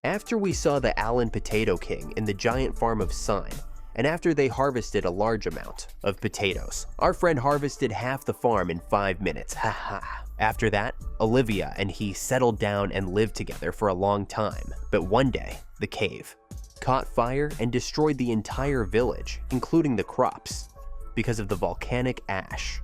After we saw the Allen Potato King in the giant farm of Sign, and after they harvested a large amount of potatoes, our friend harvested half the farm in 5 minutes, haha. After that, Olivia and he settled down and lived together for a long time. But one day, the cave caught fire and destroyed the entire village, including the crops, because of the volcanic ash.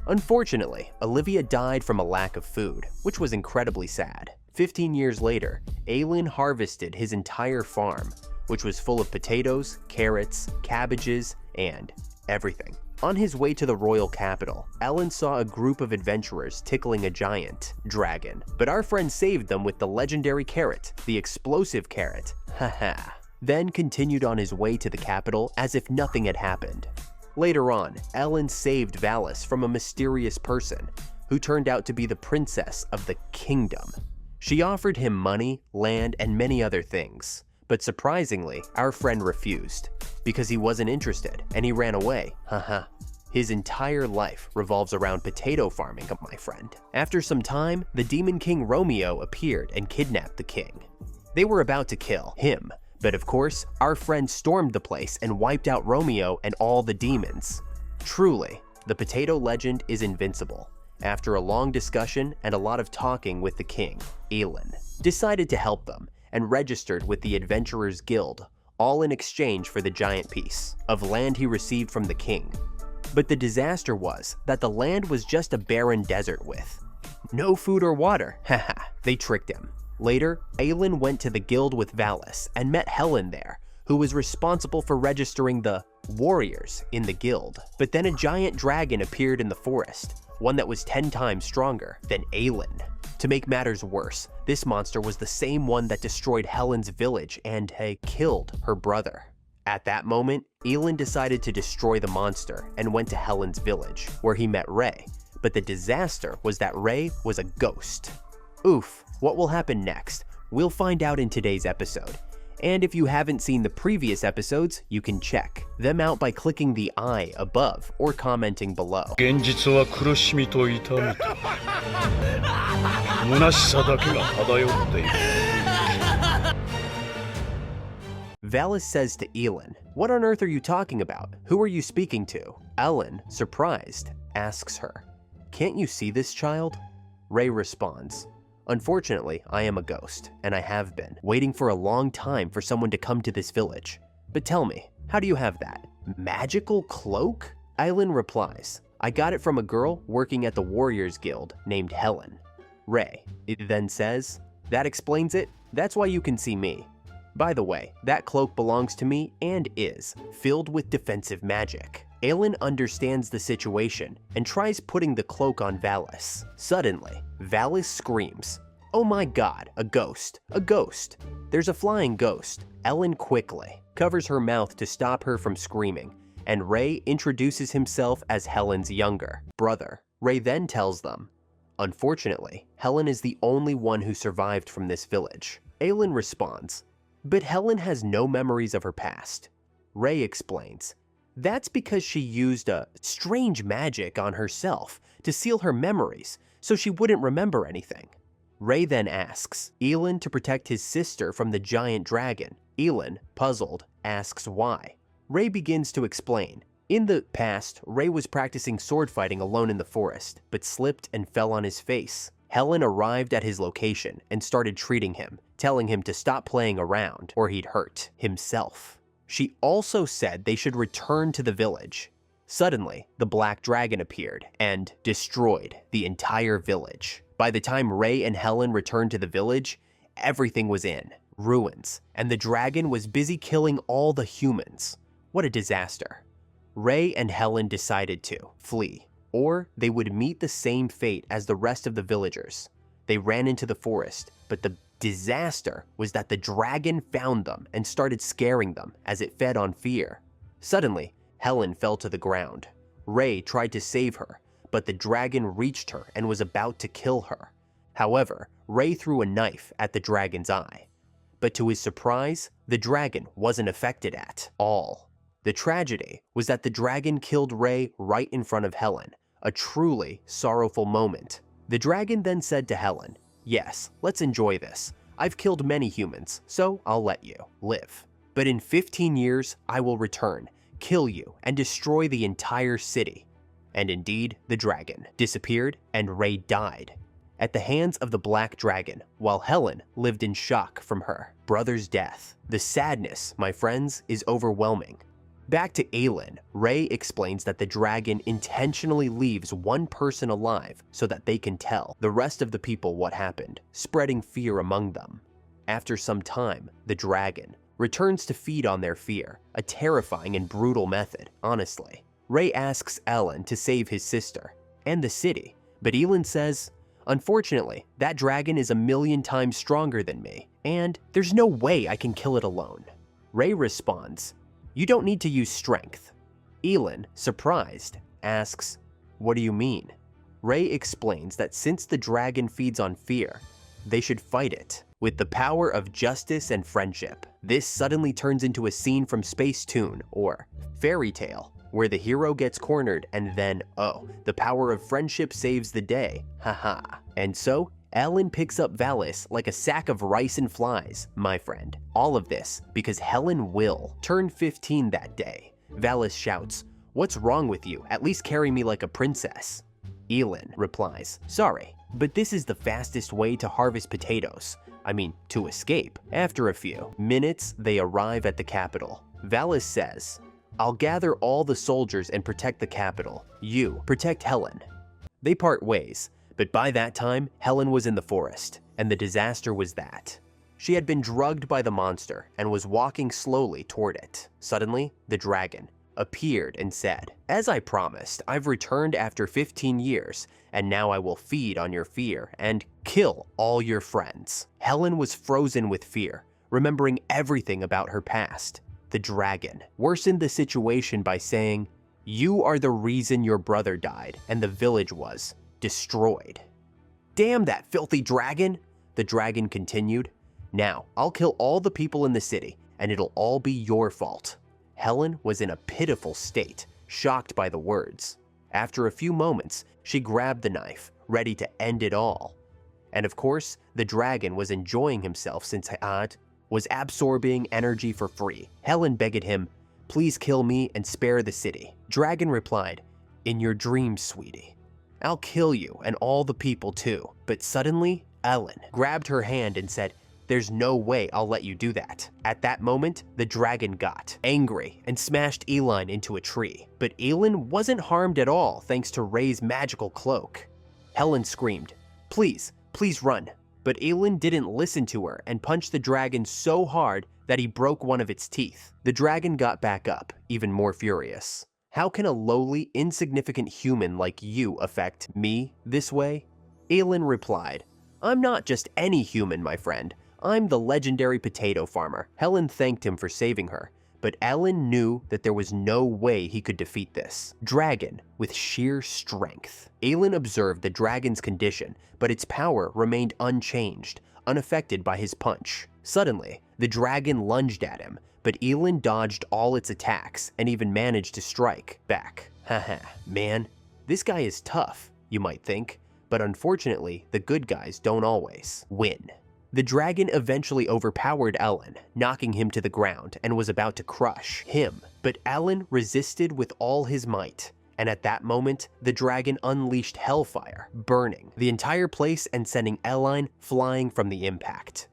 Unfortunately, Olivia died from a lack of food, which was incredibly sad. 15 years later, Aelin harvested his entire farm, which was full of potatoes, carrots, cabbages, and everything. On his way to the royal capital, Alan saw a group of adventurers tickling a giant dragon, but our friend saved them with the legendary carrot, the explosive carrot, haha. Then continued on his way to the capital as if nothing had happened. Later on, Alan saved Valis from a mysterious person who turned out to be the princess of the kingdom. She offered him money, land, and many other things. But surprisingly, our friend refused, because he wasn't interested and he ran away, haha. His entire life revolves around potato farming, my friend. After some time, the Demon King Romeo appeared and kidnapped the king. They were about to kill him, but of course, our friend stormed the place and wiped out Romeo and all the demons. Truly, the potato legend is invincible. After a long discussion and a lot of talking with the king, Aelin decided to help them and registered with the Adventurers Guild, all in exchange for the giant piece of land he received from the king. But the disaster was that the land was just a barren desert with no food or water, haha. They tricked him. Later, Aelin went to the guild with Valis and met Helen there, who was responsible for registering the warriors in the guild. But then a giant dragon appeared in the forest, one that was 10 times stronger than Aelin. To make matters worse, this monster was the same one that destroyed Helen's village and killed her brother. At that moment, Aelin decided to destroy the monster and went to Helen's village, where he met Ray. But the disaster was that Ray was a ghost. Oof, what will happen next? We'll find out in today's episode. And if you haven't seen the previous episodes, you can check them out by clicking the I above or commenting below. Valis says to Aelin, "What on earth are you talking about? Who are you speaking to?" Ellen, surprised, asks her, "Can't you see this child?" Ray responds, "Unfortunately, I am a ghost, and I have been, waiting for a long time for someone to come to this village. But tell me, how do you have that magical cloak?" Aelin replies, "I got it from a girl working at the Warriors Guild named Helen." Ray then says, "That explains it. That's why you can see me. By the way, that cloak belongs to me and is filled with defensive magic." Aelin understands the situation and tries putting the cloak on Valis. Suddenly, Valis screams, "Oh my god, a ghost, a ghost. There's a flying ghost." Ellen quickly covers her mouth to stop her from screaming, and Ray introduces himself as Helen's younger brother. Ray then tells them, "Unfortunately, Helen is the only one who survived from this village." Aelin responds, "But Helen has no memories of her past." Ray explains, "That's because she used a strange magic on herself to seal her memories so she wouldn't remember anything." Ray then asks Aelin to protect his sister from the giant dragon. Aelin, puzzled, asks why. Ray begins to explain. In the past, Ray was practicing sword fighting alone in the forest, but slipped and fell on his face. Helen arrived at his location and started treating him, telling him to stop playing around or he'd hurt himself. She also said they should return to the village. Suddenly, the black dragon appeared and destroyed the entire village. By the time Ray and Helen returned to the village, everything was in ruins, and the dragon was busy killing all the humans. What a disaster. Ray and Helen decided to flee, or they would meet the same fate as the rest of the villagers. They ran into the forest, but the disaster was that the dragon found them and started scaring them as it fed on fear. Suddenly, Helen fell to the ground. Ray tried to save her, but the dragon reached her and was about to kill her. However, Ray threw a knife at the dragon's eye. But to his surprise, the dragon wasn't affected at all. The tragedy was that the dragon killed Ray right in front of Helen, a truly sorrowful moment. The dragon then said to Helen, "Yes, let's enjoy this. I've killed many humans, so I'll let you live. But in 15 years, I will return, kill you, and destroy the entire city." And indeed, the dragon disappeared and Ray died at the hands of the black dragon, while Helen lived in shock from her brother's death. The sadness, my friends, is overwhelming. Back to Aelin, Ray explains that the dragon intentionally leaves one person alive so that they can tell the rest of the people what happened, spreading fear among them. After some time, the dragon returns to feed on their fear, a terrifying and brutal method, honestly. Ray asks Ellen to save his sister and the city, but Aelin says, "Unfortunately, that dragon is 1,000,000 times stronger than me, and there's no way I can kill it alone." Ray responds, "You don't need to use strength." Aelin, surprised, asks, "What do you mean?" Ray explains that since the dragon feeds on fear, they should fight it with the power of justice and friendship. This suddenly turns into a scene from Space Toon or Fairy Tale, where the hero gets cornered and then, oh, the power of friendship saves the day, haha. And so, Ellen picks up Valis like a sack of rice and flies, my friend. All of this because Helen will turn 15 that day. Valis shouts, "What's wrong with you? At least carry me like a princess." Aelin replies, "Sorry, but this is the fastest way to harvest potatoes. I mean, to escape." After a few minutes, they arrive at the capital. Valis says, "I'll gather all the soldiers and protect the capital. You protect Helen." They part ways, but by that time, Helen was in the forest, and the disaster was that she had been drugged by the monster and was walking slowly toward it. Suddenly, the dragon appeared and said, "As I promised, I've returned after 15 years, and now I will feed on your fear and kill all your friends." Helen was frozen with fear, remembering everything about her past. The dragon worsened the situation by saying, "You are the reason your brother died and the village was destroyed." "Damn that filthy dragon," the dragon continued. "Now, I'll kill all the people in the city, and it'll all be your fault." Helen was in a pitiful state, shocked by the words. After a few moments, she grabbed the knife, ready to end it all. And of course, the dragon was enjoying himself since Haad was absorbing energy for free. Helen begged him, "Please kill me and spare the city." Dragon replied, "In your dreams, sweetie. I'll kill you and all the people too." But suddenly, Ellen grabbed her hand and said, "There's no way I'll let you do that." At that moment, the dragon got angry and smashed Aelin into a tree. But Aelin wasn't harmed at all thanks to Ray's magical cloak. Helen screamed, "Please, please run." But Aelin didn't listen to her and punched the dragon so hard that he broke one of its teeth. The dragon got back up, even more furious. "How can a lowly, insignificant human like you affect me this way?" Aelin replied, "I'm not just any human, my friend. I'm the legendary potato farmer." Helen thanked him for saving her, but Ellen knew that there was no way he could defeat this dragon with sheer strength. Aelin observed the dragon's condition, but its power remained unchanged, unaffected by his punch. Suddenly, the dragon lunged at him, but Aelin dodged all its attacks and even managed to strike back. Haha, man, this guy is tough, you might think, but unfortunately, the good guys don't always win. The dragon eventually overpowered Ellen, knocking him to the ground and was about to crush him, but Ellen resisted with all his might. And at that moment, the dragon unleashed hellfire, burning the entire place and sending Ellen flying from the impact.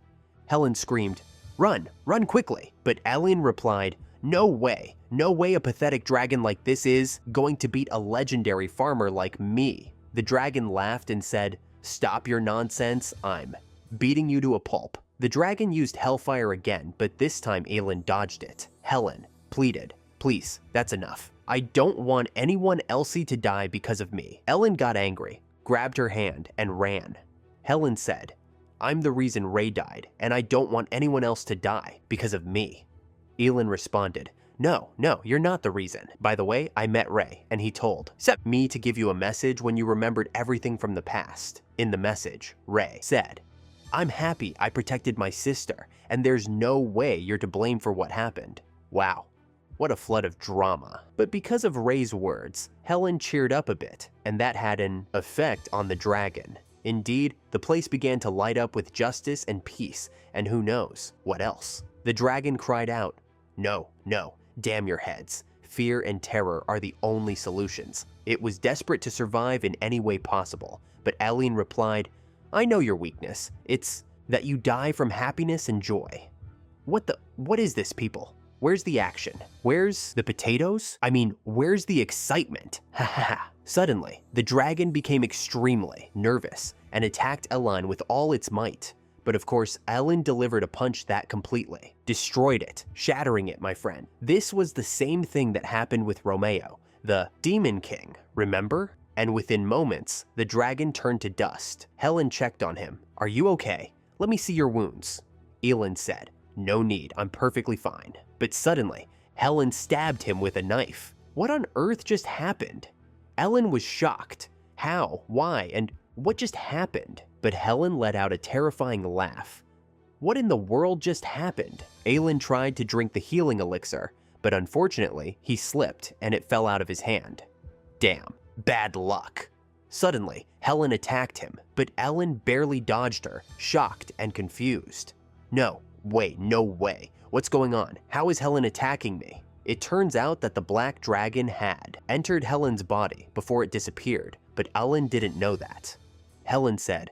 Helen screamed, "Run, run quickly!" But Ellen replied, no way a pathetic dragon like this is going to beat a legendary farmer like me." The dragon laughed and said, "Stop your nonsense, I'm beating you to a pulp." The dragon used hellfire again, but this time Ellen dodged it. Helen pleaded, "Please, that's enough. I don't want anyone elsey to die because of me." Ellen got angry, grabbed her hand, and ran. Helen said, "I'm the reason Ray died, and I don't want anyone else to die because of me." Ellen responded, No, you're not the reason. By the way, I met Ray, and he told me to give you a message when you remembered everything from the past." In the message, Ray said, "I'm happy I protected my sister, and there's no way you're to blame for what happened." Wow, what a flood of drama. But because of Ray's words, Helen cheered up a bit, and that had an effect on the dragon. Indeed, the place began to light up with justice and peace, and who knows what else. The dragon cried out, "No, no, damn your heads. Fear and terror are the only solutions." It was desperate to survive in any way possible, but Eileen replied, "I know your weakness. It's that you die from happiness and joy." What is this, people? Where's the action? Where's the potatoes? I mean, where's the excitement? Ha ha ha. Suddenly, the dragon became extremely nervous and attacked Ellen with all its might. But of course, Ellen delivered a punch that completely destroyed it, shattering it, my friend. This was the same thing that happened with Romeo, the Demon King, remember? And within moments, the dragon turned to dust. Helen checked on him. "Are you okay? Let me see your wounds." Elin said, "No need, I'm perfectly fine." But suddenly, Helen stabbed him with a knife. What on earth just happened? Ellen was shocked. How, why, and what just happened? But Helen let out a terrifying laugh. What in the world just happened? Aelin tried to drink the healing elixir, but unfortunately, he slipped and it fell out of his hand. Damn, bad luck. Suddenly, Helen attacked him, but Ellen barely dodged her, shocked and confused. No way. What's going on? How is Helen attacking me? It turns out that the black dragon had entered Helen's body before it disappeared, but Ellen didn't know that. Helen said,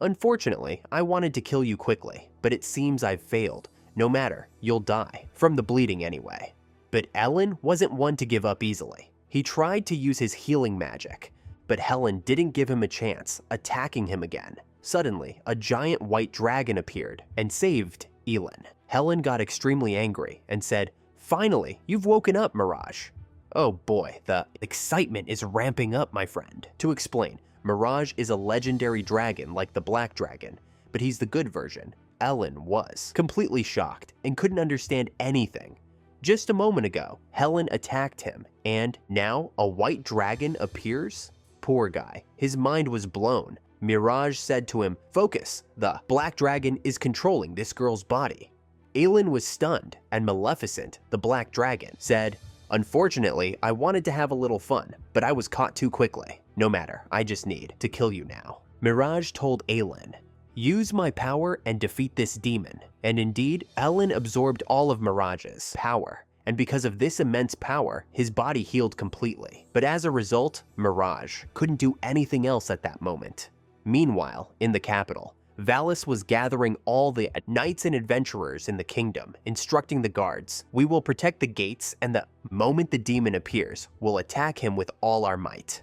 "Unfortunately, I wanted to kill you quickly, but it seems I've failed. No matter, you'll die, from the bleeding anyway." But Ellen wasn't one to give up easily. He tried to use his healing magic, but Helen didn't give him a chance, attacking him again. Suddenly, a giant white dragon appeared and saved Elin. Helen got extremely angry and said, "Finally, you've woken up, Mirage." Oh boy, the excitement is ramping up, my friend. To explain, Mirage is a legendary dragon like the black dragon, but he's the good version. Ellen was completely shocked and couldn't understand anything. Just a moment ago, Helen attacked him, and now a white dragon appears? Poor guy, his mind was blown. Mirage said to him, "Focus, the black dragon is controlling this girl's body." Aelin was stunned, and Maleficent, the black dragon, said, "Unfortunately, I wanted to have a little fun, but I was caught too quickly. No matter, I just need to kill you now." Mirage told Aelin, "Use my power and defeat this demon." And indeed, Aelin absorbed all of Mirage's power, and because of this immense power, his body healed completely. But as a result, Mirage couldn't do anything else at that moment. Meanwhile, in the capital, Valis was gathering all the knights and adventurers in the kingdom, instructing the guards, "We will protect the gates, and the moment the demon appears, we'll attack him with all our might."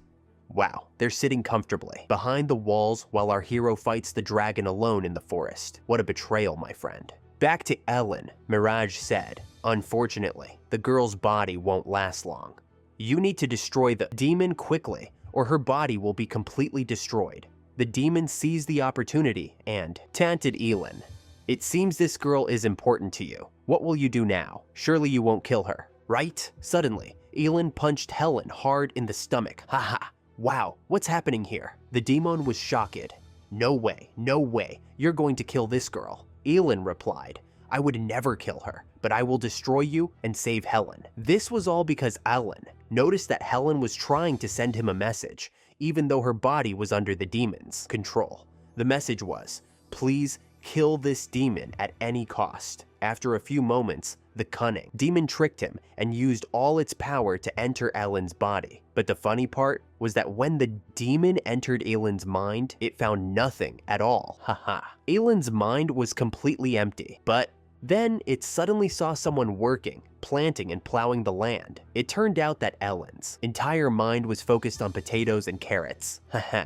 Wow, they're sitting comfortably behind the walls while our hero fights the dragon alone in the forest. What a betrayal, my friend. Back to Ellen, Mirage said, "Unfortunately, the girl's body won't last long. You need to destroy the demon quickly, or her body will be completely destroyed." The demon seized the opportunity and taunted Elin. "It seems this girl is important to you. What will you do now? Surely you won't kill her, right?" Suddenly, Elin punched Helen hard in the stomach. Haha. Wow, what's happening here? The demon was shocked. No way, you're going to kill this girl." Elin replied, "I would never kill her, but I will destroy you and save Helen." This was all because Ellen noticed that Helen was trying to send him a message, even though her body was under the demon's control. The message was, "Please kill this demon at any cost." After a few moments, the cunning demon tricked him and used all its power to enter Ellen's body. But the funny part was that when the demon entered Ellen's mind, it found nothing at all. Haha. Ellen's mind was completely empty, but then it suddenly saw someone working, planting and plowing the land. It turned out that Ellen's entire mind was focused on potatoes and carrots. Haha.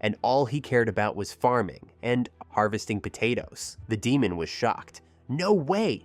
And all he cared about was farming and harvesting potatoes. The demon was shocked. No way.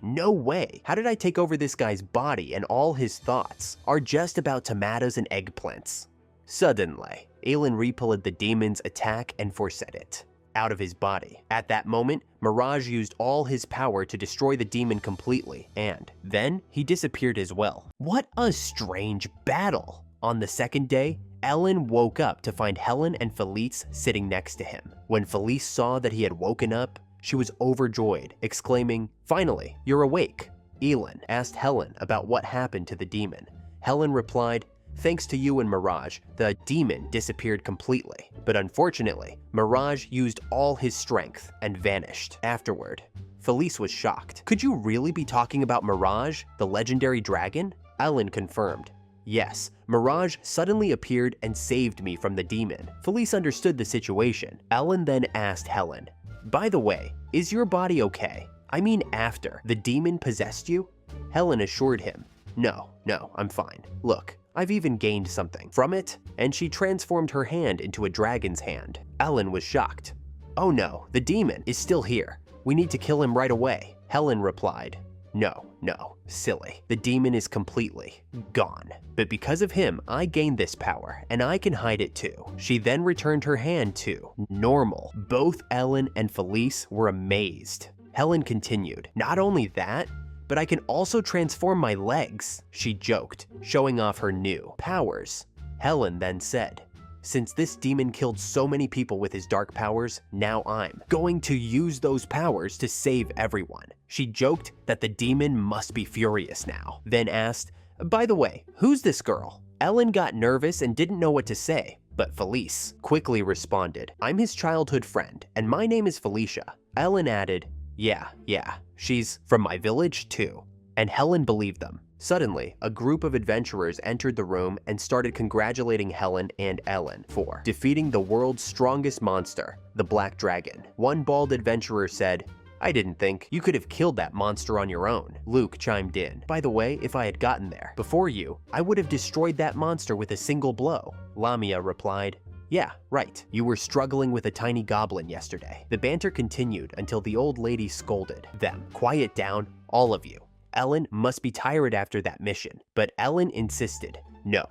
How did I take over this guy's body and all his thoughts are just about tomatoes and eggplants? Suddenly, Aelin repelled the demon's attack and forced it out of his body. At that moment, Mirage used all his power to destroy the demon completely, and then he disappeared as well. What a strange battle! On the second day, Ellen woke up to find Helen and Felice sitting next to him. When Felice saw that he had woken up, she was overjoyed, exclaiming, "Finally, you're awake." Elin asked Helen about what happened to the demon. Helen replied, Thanks to you and Mirage, the demon disappeared completely. But unfortunately, Mirage used all his strength and vanished afterward. Felice was shocked. Could you really be talking about Mirage, the legendary dragon? Ellen confirmed. Yes, Mirage suddenly appeared and saved me from the demon. Felice understood the situation. Ellen then asked Helen, "By the way, is your body okay? I mean after the demon possessed you?" Helen assured him, No, I'm fine. Look, I've even gained something from it," and she transformed her hand into a dragon's hand. Ellen was shocked. "Oh no, the demon is still here. We need to kill him right away." Helen replied, No, silly. The demon is completely gone. But because of him, I gained this power, and I can hide it too. She then returned her hand to normal. Both Ellen and Felice were amazed. Helen continued, "Not only that, but I can also transform my legs," she joked, showing off her new powers. Helen then said, "Since this demon killed so many people with his dark powers, now I'm going to use those powers to save everyone." She joked that the demon must be furious now, then asked, "By the way, who's this girl?" Ellen got nervous and didn't know what to say, but Felice quickly responded, "I'm his childhood friend, and my name is Felicia." Ellen added, Yeah, she's from my village too." And Helen believed them. Suddenly, a group of adventurers entered the room and started congratulating Helen and Ellen for defeating the world's strongest monster, the Black Dragon. One bald adventurer said, "I didn't think you could have killed that monster on your own." Luke chimed in, "By the way, if I had gotten there before you, I would have destroyed that monster with a single blow." Lamia replied, "Yeah, right. You were struggling with a tiny goblin yesterday." The banter continued until the old lady scolded them. "Quiet down, all of you. Ellen must be tired after that mission." But Ellen insisted, No,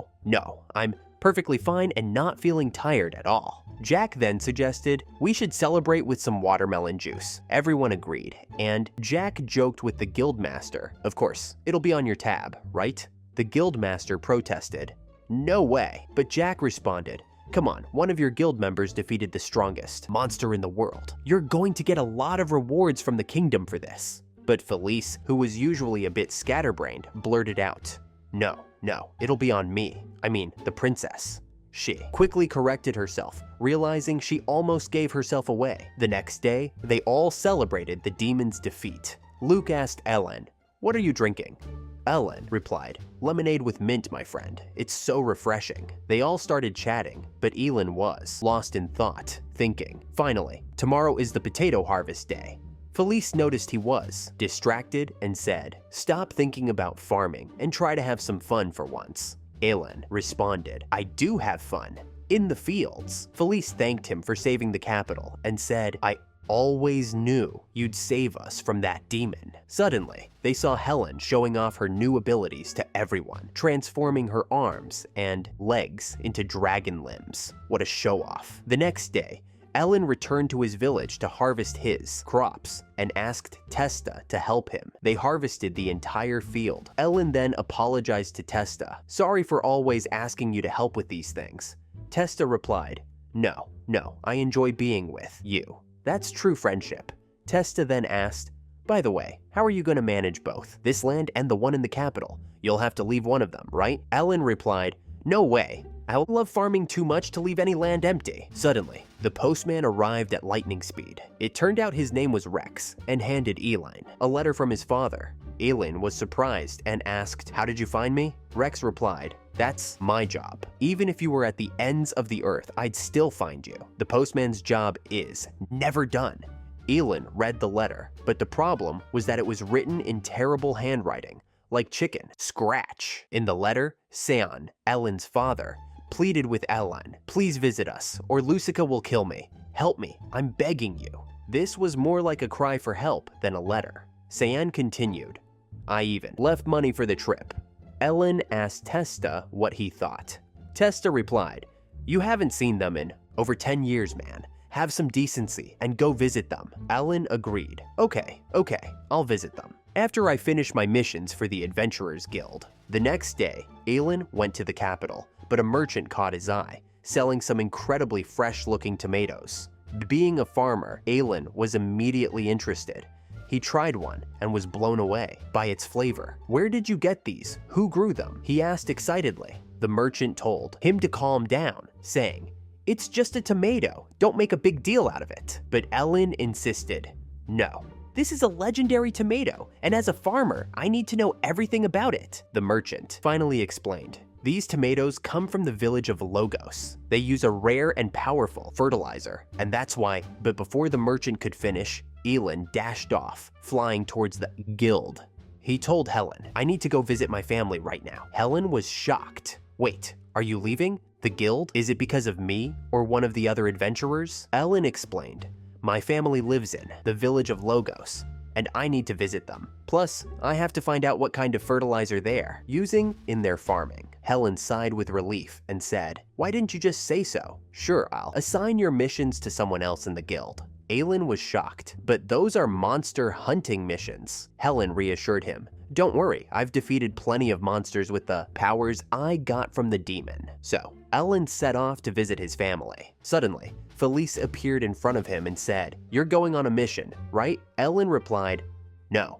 I'm perfectly fine and not feeling tired at all." Jack then suggested, "We should celebrate with some watermelon juice." Everyone agreed, and Jack joked with the guildmaster, "Of course, it'll be on your tab, right?" The guildmaster protested, "No way," but Jack responded, "Come on, one of your guild members defeated the strongest monster in the world. You're going to get a lot of rewards from the kingdom for this." But Felice, who was usually a bit scatterbrained, blurted out, No, it'll be on me. I mean, the princess." She quickly corrected herself, realizing she almost gave herself away. The next day, they all celebrated the demon's defeat. Luke asked Ellen, "What are you drinking?" Ellen replied, "Lemonade with mint, my friend. It's so refreshing." They all started chatting, but Elin was lost in thought, thinking, Finally, tomorrow is the potato harvest day. Felice noticed he was distracted and said, "Stop thinking about farming and try to have some fun for once." Elin responded, "I do have fun. In the fields." Felice thanked him for saving the capital and said, "I always knew you'd save us from that demon." Suddenly, they saw Helen showing off her new abilities to everyone, transforming her arms and legs into dragon limbs. What a show-off. The next day, Ellen returned to his village to harvest his crops and asked Testa to help him. They harvested the entire field. Ellen then apologized to Testa. "Sorry for always asking you to help with these things." Testa replied, No, I enjoy being with you. That's true friendship." Testa then asked, "By the way, how are you going to manage both, this land and the one in the capital? You'll have to leave one of them, right?" Ellen replied, "No way. I love farming too much to leave any land empty." Suddenly, the postman arrived at lightning speed. It turned out his name was Rex and handed Elin a letter from his father. Elin was surprised and asked, "How did you find me?" Rex replied, "That's my job. Even if you were at the ends of the earth, I'd still find you. The postman's job is never done." Elin read the letter, but the problem was that it was written in terrible handwriting, like chicken scratch. In the letter, Seon, Ellen's father, pleaded with Ellen, "Please visit us, or Lucica will kill me. Help me, I'm begging you." This was more like a cry for help than a letter. Seon continued, "I even left money for the trip." Ellen asked Testa what he thought. Testa replied, "You haven't seen them in over 10 years, man. Have some decency and go visit them." Ellen agreed. Okay, I'll visit them after I finish my missions for the Adventurers Guild." The next day, Elin went to the capital, but a merchant caught his eye, selling some incredibly fresh-looking tomatoes. Being a farmer, Elin was immediately interested. He tried one and was blown away by its flavor. "Where did you get these? Who grew them?" he asked excitedly. The merchant told him to calm down, saying, "It's just a tomato, don't make a big deal out of it." But Ellen insisted, "No, this is a legendary tomato, and as a farmer, I need to know everything about it." The merchant finally explained, "These tomatoes come from the village of Logos. They use a rare and powerful fertilizer, and that's why." But before the merchant could finish, Elin dashed off, flying towards the guild. He told Helen, "I need to go visit my family right now." Helen was shocked. "Wait, are you leaving? The guild? Is it because of me or one of the other adventurers?" Ellen explained, "My family lives in the village of Logos, and I need to visit them. Plus, I have to find out what kind of fertilizer they're using in their farming." Helen sighed with relief and said, "Why didn't you just say so? Sure, I'll assign your missions to someone else in the guild." Aelin was shocked, "But those are monster hunting missions." Helen reassured him, "Don't worry, I've defeated plenty of monsters with the powers I got from the demon." So, Ellen set off to visit his family. Suddenly, Felice appeared in front of him and said, "You're going on a mission, right?" Ellen replied, No,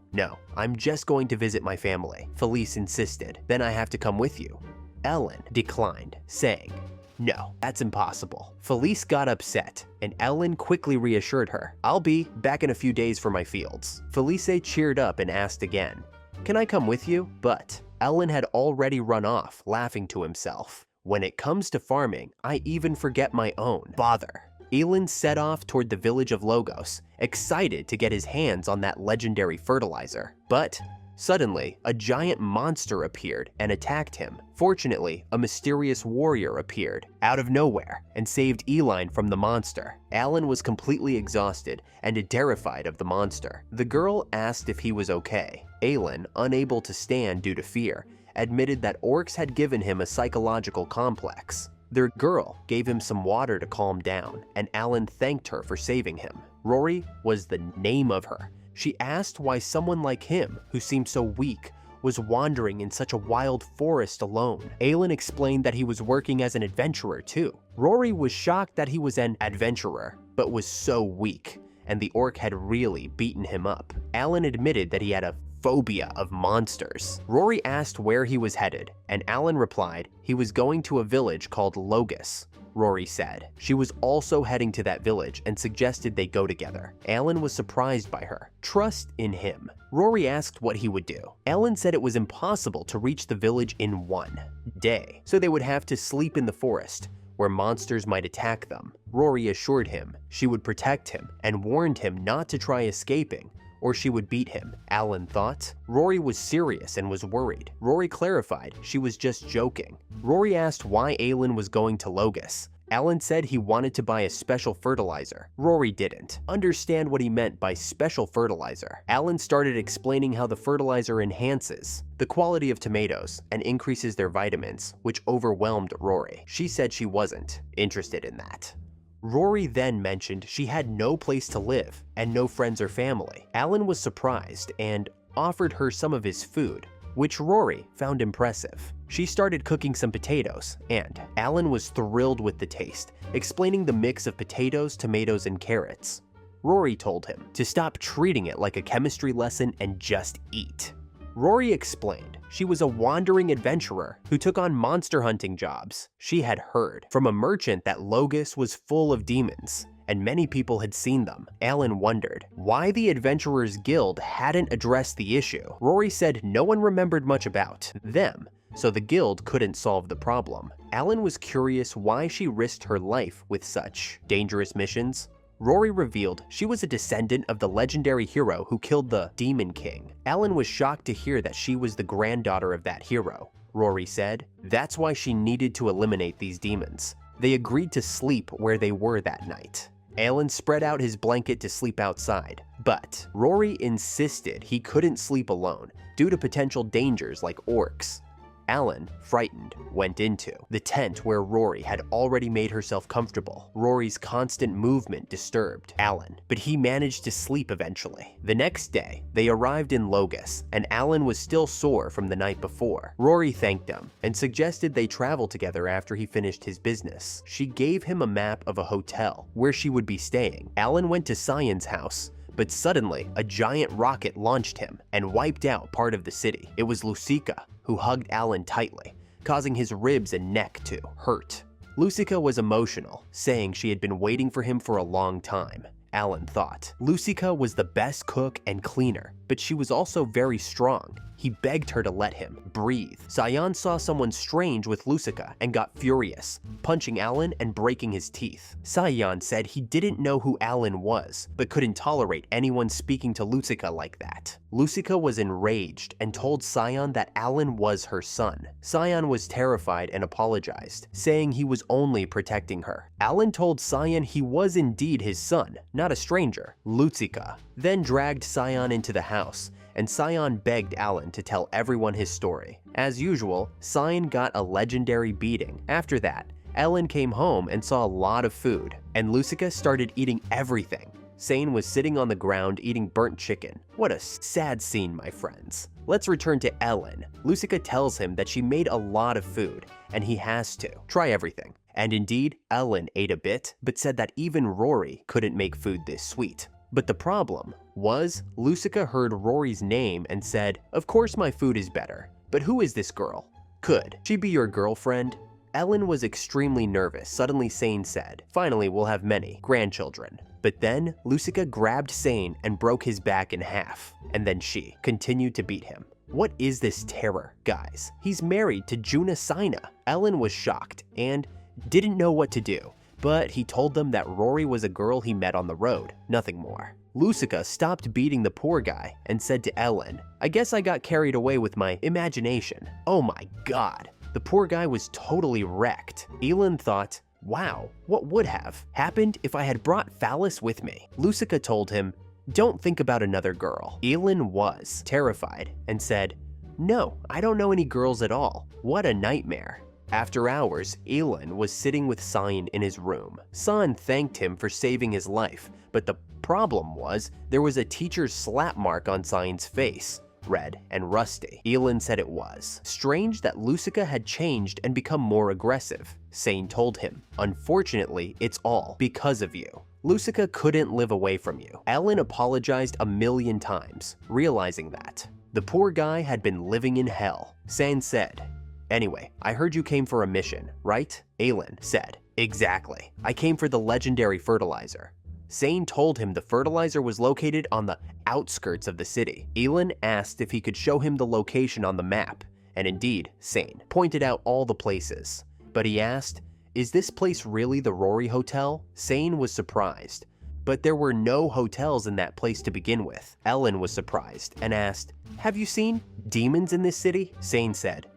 I'm just going to visit my family." Felice insisted, "Then I have to come with you." Ellen declined, saying, "No, that's impossible." Felice got upset, and Ellen quickly reassured her, "I'll be back in a few days for my fields." Felice cheered up and asked again, "Can I come with you?" But Ellen had already run off, laughing to himself. "When it comes to farming, I even forget my own. Bother." Elin set off toward the village of Logos, excited to get his hands on that legendary fertilizer. But suddenly, a giant monster appeared and attacked him. Fortunately, a mysterious warrior appeared out of nowhere and saved Elin from the monster. Alan was completely exhausted and terrified of the monster. The girl asked if he was okay. Alan, unable to stand due to fear, admitted that orcs had given him a psychological complex. The girl gave him some water to calm down, and Alan thanked her for saving him. Rory was the name of her. She asked why someone like him, who seemed so weak, was wandering in such a wild forest alone. Alan explained that he was working as an adventurer too. Rory was shocked that he was an adventurer, but was so weak, and the orc had really beaten him up. Alan admitted that he had a phobia of monsters. Rory asked where he was headed, and Alan replied he was going to a village called Logos. Rory said she was also heading to that village and suggested they go together. Alan was surprised by her trust in him. Rory asked what he would do. Alan said it was impossible to reach the village in one day, so they would have to sleep in the forest, where monsters might attack them. Rory assured him she would protect him and warned him not to try escaping, or she would beat him. Alan thought Rory was serious and was worried. Rory clarified she was just joking. Rory asked why Alan was going to Logos. Alan said he wanted to buy a special fertilizer. Rory didn't understand what he meant by special fertilizer. Alan started explaining how the fertilizer enhances the quality of tomatoes and increases their vitamins, which overwhelmed Rory. She said she wasn't interested in that. Rory then mentioned she had no place to live and no friends or family. Alan was surprised and offered her some of his food, which Rory found impressive. She started cooking some potatoes, and Alan was thrilled with the taste, explaining the mix of potatoes, tomatoes, and carrots. Rory told him to stop treating it like a chemistry lesson and just eat. Rory explained she was a wandering adventurer who took on monster hunting jobs. She had heard from a merchant that Logos was full of demons, and many people had seen them. Alan wondered why the Adventurers Guild hadn't addressed the issue. Rory said no one remembered much about them, so the guild couldn't solve the problem. Alan was curious why she risked her life with such dangerous missions. Rory revealed she was a descendant of the legendary hero who killed the Demon King. Alan was shocked to hear that she was the granddaughter of that hero. Rory said that's why she needed to eliminate these demons. They agreed to sleep where they were that night. Alan spread out his blanket to sleep outside, but Rory insisted he couldn't sleep alone due to potential dangers like orcs. Alan, frightened, went into the tent where Rory had already made herself comfortable. Rory's constant movement disturbed Alan, but he managed to sleep eventually. The next day, they arrived in Logos, and Alan was still sore from the night before. Rory thanked him and suggested they travel together after he finished his business. She gave him a map of a hotel where she would be staying. Alan went to Cyan's house, but suddenly a giant rocket launched him and wiped out part of the city. It was Lucica, who hugged Alan tightly, causing his ribs and neck to hurt. Lucica was emotional, saying she had been waiting for him for a long time. Alan thought. Lucica was the best cook and cleaner, but she was also very strong. He begged her to let him breathe. Sayan saw someone strange with Lucica and got furious, punching Alan and breaking his teeth. Sayan said he didn't know who Alan was, but couldn't tolerate anyone speaking to Lucica like that. Lucica was enraged and told Sayan that Alan was her son. Sayan was terrified and apologized, saying he was only protecting her. Alan told Sayan he was indeed his son, not a stranger. Lucica then dragged Sayan into the house, and Sayan begged Alan to tell everyone his story. As usual, Sayan got a legendary beating. After that, Alan came home and saw a lot of food, and Lucica started eating everything. Sane was sitting on the ground eating burnt chicken. What a sad scene, my friends. Let's return to Ellen. Lucica tells him that she made a lot of food, and he has to try everything. And indeed, Ellen ate a bit, but said that even Rory couldn't make food this sweet. But the problem was, Lucica heard Rory's name and said, "Of course my food is better, but who is this girl? Could she be your girlfriend?" Ellen was extremely nervous. Suddenly Sane said, "Finally we'll have many grandchildren." But then Lucica grabbed Sane and broke his back in half, and then she continued to beat him. What is this terror, guys? He's married to Juna Sina. Ellen was shocked and didn't know what to do, but he told them that Rory was a girl he met on the road, nothing more. Lucica stopped beating the poor guy and said to Ellen, "I guess I got carried away with my imagination." Oh my god, the poor guy was totally wrecked. Ellen thought, wow, what would have happened if I had brought Phallus with me? Lucica told him, "Don't think about another girl." Ellen was terrified and said, "No, I don't know any girls at all. What a nightmare." After hours, Ellen was sitting with Sayan in his room. Sayan thanked him for saving his life, but the problem was there was a teacher's slap mark on Sayan's face, red and rusty. Ellen said it was strange that Lucica had changed and become more aggressive. Sayan told him, "Unfortunately, it's all because of you. Lucica couldn't live away from you." Ellen apologized a million times, realizing that the poor guy had been living in hell. Sayan said, "Anyway, I heard you came for a mission, right?" Ellen said, "Exactly. I came for the legendary fertilizer." Sane told him the fertilizer was located on the outskirts of the city. Ellen asked if he could show him the location on the map, and indeed, Sane pointed out all the places. But he asked, "Is this place really the Rory Hotel?" Sane was surprised, but there were no hotels in that place to begin with. Ellen was surprised and asked, "Have you seen demons in this city?" Sane said,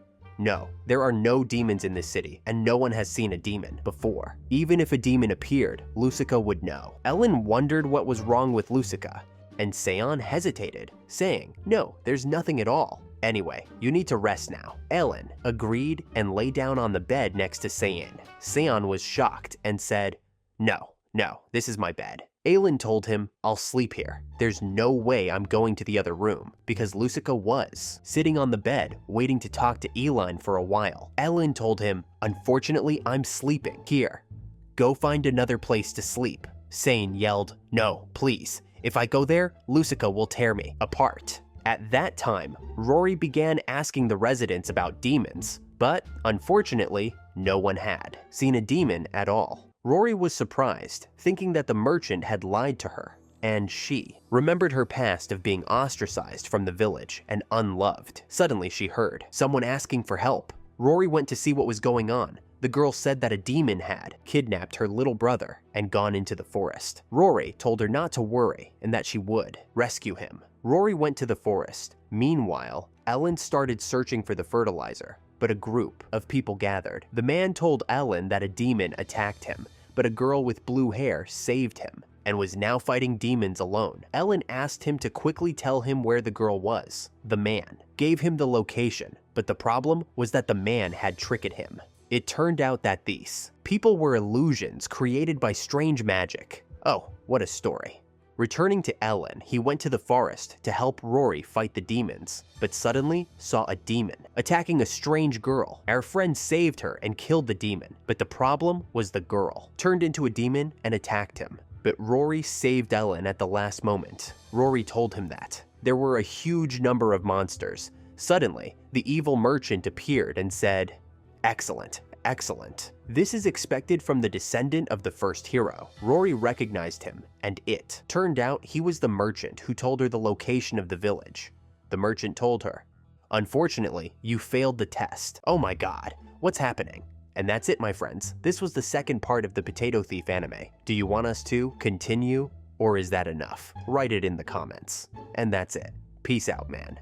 "No, there are no demons in this city, and no one has seen a demon before. Even if a demon appeared, Lucica would know." Ellen wondered what was wrong with Lucica, and Sayan hesitated, saying, "No, there's nothing at all. Anyway, you need to rest now." Ellen agreed and lay down on the bed next to Sayan. Sayan was shocked and said, No, this is my bed." Ellen told him, "I'll sleep here. There's no way I'm going to the other room," because Lucica was sitting on the bed waiting to talk to Eline for a while. Ellen told him, "Unfortunately, I'm sleeping here. Go find another place to sleep." Sane yelled, "No, please. If I go there, Lucica will tear me apart." At that time, Rory began asking the residents about demons, but unfortunately, no one had seen a demon at all. Rory was surprised, thinking that the merchant had lied to her, and she remembered her past of being ostracized from the village and unloved. Suddenly she heard someone asking for help. Rory went to see what was going on. The girl said that a demon had kidnapped her little brother and gone into the forest. Rory told her not to worry and that she would rescue him. Rory went to the forest. Meanwhile, Ellen started searching for the fertilizer, but a group of people gathered. The man told Ellen that a demon attacked him, but a girl with blue hair saved him and was now fighting demons alone. Ellen asked him to quickly tell him where the girl was. The man gave him the location, but the problem was that the man had tricked him. It turned out that these people were illusions created by strange magic. Oh, what a story. Returning to Ellen, he went to the forest to help Rory fight the demons, but suddenly saw a demon attacking a strange girl. Our friend saved her and killed the demon, but the problem was the girl turned into a demon and attacked him. But Rory saved Ellen at the last moment. Rory told him that there were a huge number of monsters. Suddenly, the evil merchant appeared and said, Excellent. Excellent. This is expected from the descendant of the first hero. Rory recognized him, and it turned out he was the merchant who told her the location of the village. The merchant told her, "Unfortunately, you failed the test." Oh my god, what's happening? And that's it, my friends. This was the second part of the Potato Thief anime. Do you want us to continue, or is that enough? Write it in the comments. And that's it. Peace out, man.